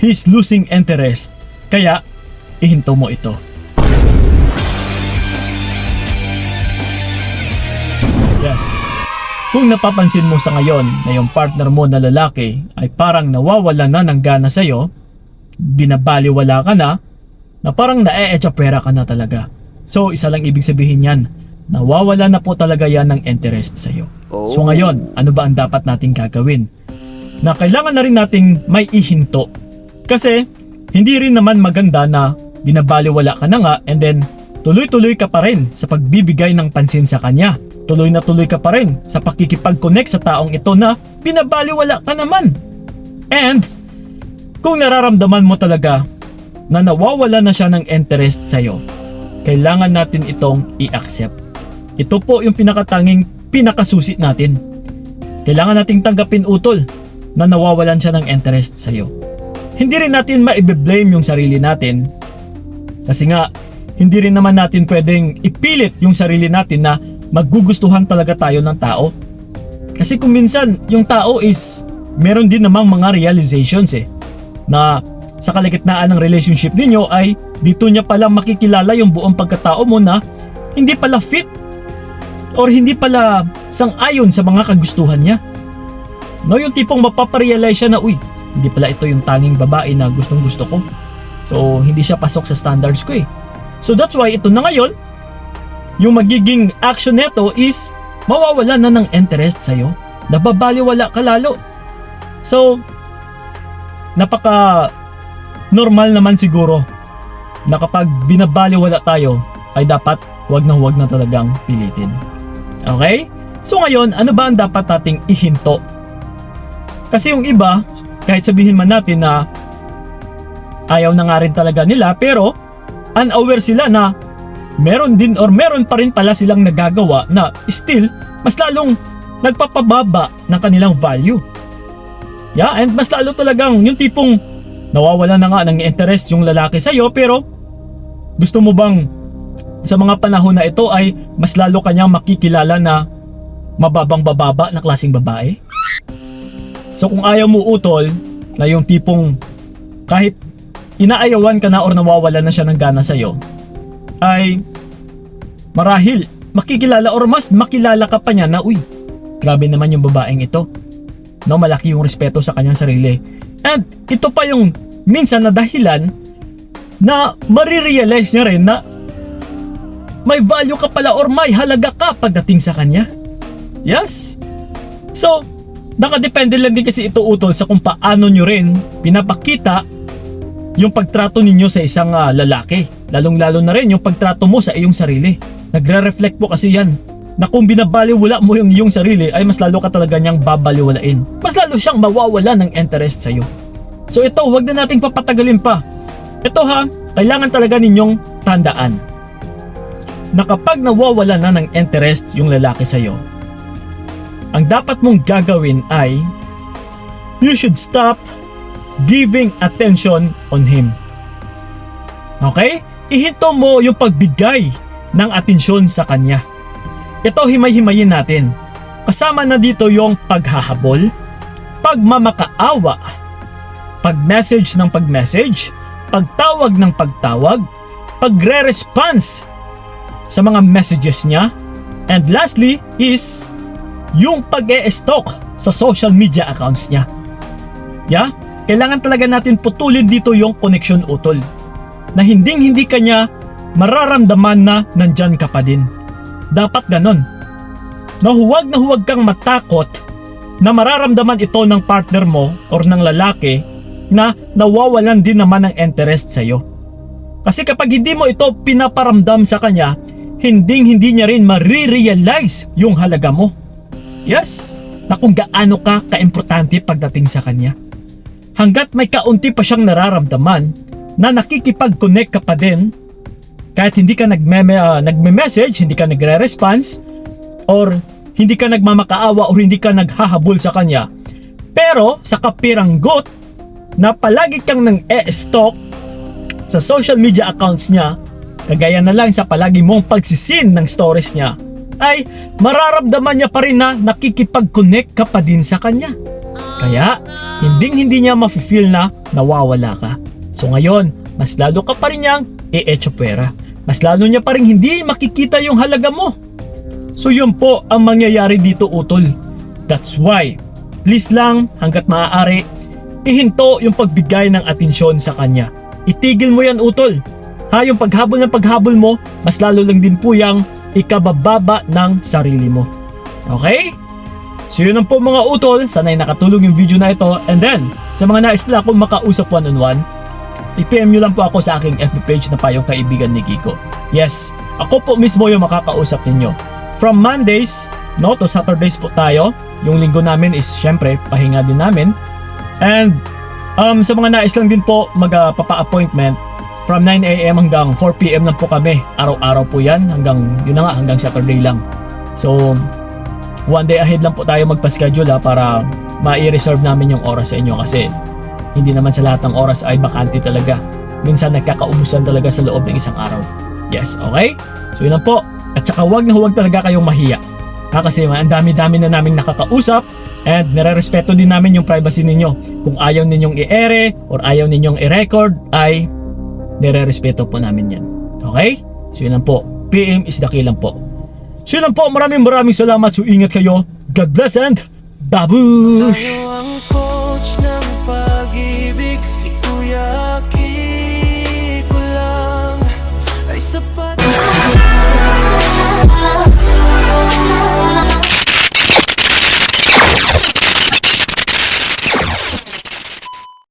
he's losing interest. Kaya, ihinto mo ito. Yes. Kung napapansin mo sa ngayon na yung partner mo na lalaki ay parang nawawala na ng gana sa'yo, binabaliwala ka na parang nae-echapwera ka na talaga. So, isa lang ibig sabihin yan, nawawala na po talaga yan ng interest sa'yo. So ngayon, ano ba ang dapat nating gagawin? Na kailangan na rin nating may ihinto. Kasi, hindi rin naman maganda na binabaliwala ka na nga and then tuloy-tuloy ka pa rin sa pagbibigay ng pansin sa kanya. Tuloy na tuloy ka pa rin sa pakikipag-connect sa taong ito na binabaliwala ka naman. And kung nararamdaman mo talaga na nawawala na siya ng interest sa'yo, kailangan natin itong i-accept. Ito po yung pinakasusi natin. Kailangan nating tanggapin utol na nawawalan siya ng interest sa'yo. Hindi rin natin maibe-blame yung sarili natin kasi nga hindi rin naman natin pwedeng ipilit yung sarili natin na maggugustuhan talaga tayo ng tao. Kasi kung minsan yung tao is meron din namang mga realizations na sa kalagitnaan ng relationship ninyo ay dito niya palang makikilala yung buong pagkatao mo na hindi pala fit or hindi pala sang-ayon sa mga kagustuhan niya. No, yung tipong mapaparealize siya na hindi pala ito yung tanging babae na gustong gusto ko. So hindi siya pasok sa standards ko So that's why ito na ngayon, yung magiging action neto is mawawala na ng interest sa'yo. Nababaliwala ka lalo. So, napaka normal naman siguro na kapag binabaliwala tayo ay dapat wag na talagang pilitin. Okay? So ngayon, ano ba ang dapat nating ihinto? Kasi yung iba, kahit sabihin man natin na ayaw na nga rin talaga nila, pero unaware sila na meron din or meron pa rin pala silang nagagawa na still mas lalong nagpapababa ng kanilang value. Yeah, and mas lalo talagang yung tipong nawawala na nga ng interest yung lalaki sa'yo, pero gusto mo bang sa mga panahon na ito ay mas lalo kanyang makikilala na mababang-bababa na klaseng babae? So kung ayaw mo utol na yung tipong kahit inaayawan ka na or nawawala na siya ng gana sa'yo, ay marahil makikilala or mas makilala ka pa niya na grabe naman yung babaeng ito. No, malaki yung respeto sa kanyang sarili. And ito pa yung minsan na dahilan na marirealize niya rin na may value ka pala or may halaga ka pagdating sa kanya. Yes. So, nakadepende lang din kasi ito utol sa kung paano nyo rin pinapakita yung pagtrato ninyo sa isang lalaki. Lalong-lalo na rin yung pagtrato mo sa iyong sarili. Nagre-reflect po kasi yan na kung binabaliwala mo yung iyong sarili ay mas lalo ka talaga niyang babaliwalain. Mas lalo siyang mawawala ng interest sa'yo. So ito, huwag na nating papatagalin pa. Ito kailangan talaga ninyong tandaan na kapag nawawala na ng interest yung lalaki sa'yo, ang dapat mong gagawin ay you should stop giving attention on him. Okay? Ihinto mo yung pagbigay ng atensyon sa kanya. Ito himay-himayin natin. Kasama na dito yung paghahabol, pagmamakaawa, pag-message ng pag-message, pagtawag ng pagtawag, pagre-response sa mga messages niya, and lastly is yung pag-e-stalk sa social media accounts niya. Yeah? Kailangan talaga natin putulin dito yung connection utol. Na hindi kanya mararamdaman na nandyan ka pa din. Dapat ganon. Na huwag kang matakot na mararamdaman ito ng partner mo or ng lalaki na nawawalan din naman ng interest sa'yo. Kasi kapag hindi mo ito pinaparamdam sa kanya, hindi niya rin marirealize yung halaga mo. Yes, na kung gaano ka kaimportante pagdating sa kanya. Hanggat may kaunti pa siyang nararamdaman na nakikipag-connect ka pa din, kahit hindi ka nagme-message, hindi ka nagre-response, or hindi ka nagmamakaawa o hindi ka naghahabol sa kanya, pero sa kapiranggot na palagi kang nang-e-stalk sa social media accounts niya, kagaya na lang sa palagi mong pagsisin ng stories niya, ay mararamdaman niya pa rin na nakikipag-connect ka pa din sa kanya. Kaya, hindi niya mafe-feel na nawawala ka. So ngayon, mas lalo ka pa rin niyang i-echo pera. Mas lalo niya pa rin hindi makikita yung halaga mo. So yun po ang mangyayari dito, utol. That's why, please lang hanggat maaari, ihinto yung pagbigay ng atensyon sa kanya. Itigil mo yan, utol. Ha, yung paghabol ng paghabol mo, mas lalo lang din po yung ikabababa ng sarili mo. Okay? So yun lang po mga utol, sana'y nakatulong yung video na ito. And then, sa mga nais pala akong makausap one-on-one, i-PM nyo lang po ako sa aking FB page na Payong Kaibigan ni Kiko. Yes, ako po mismo yung makakausap ninyo. From Mondays, no, to Saturdays po tayo. Yung linggo namin is syempre pahinga din namin. And sa mga nais lang din po magpapa-appointment, from 9 AM hanggang 4 PM lang po kami. Araw-araw po yan hanggang Saturday lang. So, one day ahead lang po tayo magpa-schedule para ma-reserve namin yung oras sa inyo kasi hindi naman sa lahat ng oras ay bakante talaga. Minsan nagkakaubusan talaga sa loob ng isang araw. Yes, okay? So yun lang po. At saka huwag talaga kayong mahiya. Kasi ang dami-dami na naming nakakausap and nire-respeto din namin yung privacy ninyo. Kung ayaw ninyong i-ere or ayaw ninyong i-record ay nire-respeto po namin yan. Okay? So yun lang po. PM is the key lang po. So yun lang po. Maraming salamat. So ingat kayo. God bless and babush!